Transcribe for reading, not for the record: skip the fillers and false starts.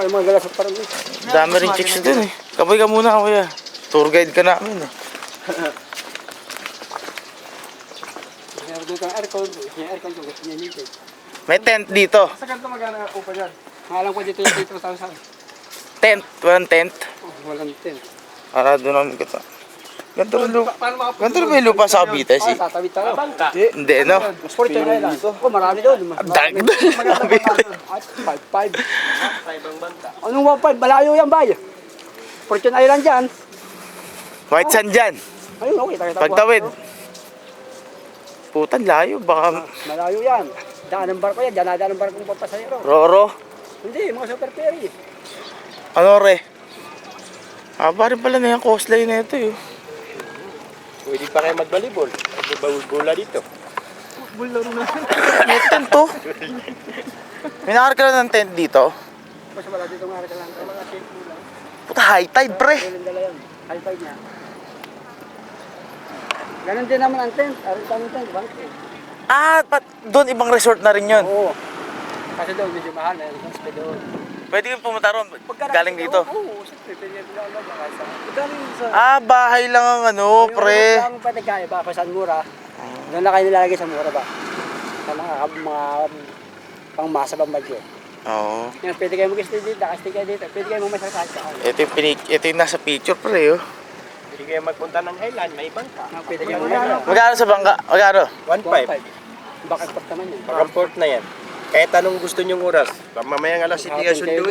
Ay, mga galas at parang Dami rin chicks dun eh. Kabay ka muna kuya. Tour guide ka namin eh. meron doon kang aircon. Yung aircon ko gusto niya dito. May tent dito. Sa ganito magana upa dyan. Alam ko dito yung 3,000. Tent. Walang tent. Oh, walang tent. Para doon namin kita. Ganito rin lupa. Ganito rin may lupa sa Cavite Ay, eh. tatawid tayo. Hindi no. Sport yun na lang. Oh, marami doon. Dag. Maganda pa. 5-5. 5 ang banta. Anong 1-5? Malayo yan, bay. Fortune Island dyan. White sand dyan. Ayun, okay. Pagtawid. Putan layo. Baka Malayo yan. Daan ng barko yan. Daan ng barko ng papasayero. Roro. Hindi, mga super ferry. Ano re? Aba rin pala na yung coastline na ito eh. Pwede pa kayo mag-volleyball. Bola dito. May tent to. May nakakar ka lang ng tent dito. Kasi wala dito nga rin lang. Mga tent mo lang. Puta high tide pre. Walang dala yan. High five niya. Ganon din naman ang tent. Aron tamang tent. Bang tent. Ah, doon ibang resort na rin yun. Oo. Kasi doon medyo mahal. Mayroon kang speed doon. Pwede yung pumunta ron. Galing dito. Oo, siyempre. Pwede yung lalagay. Galing sa... Ah, bahay lang ang ano, pre. Yung pa nagkaya ba? Kung saan mura. Doon na kayo nilalagay sa mura ba? Sa mga pangmasa bang bagyo. Oo. Yan, pwede kayo mag-stay dito. Stay kayo dito. Pwede kayo mamasakasal sa akin. Ito yung nasa picture pre oh. Pwede kayo magpunta ng Highland, may bangka. Pwede kayo mamasakasal. Magkano sa bangka? Magkano? 1.5. Baka port naman yun. Pag-port na yan. Kahit anong gusto nyong oras. Mamayang alas 7 Hapon kayo sunduin.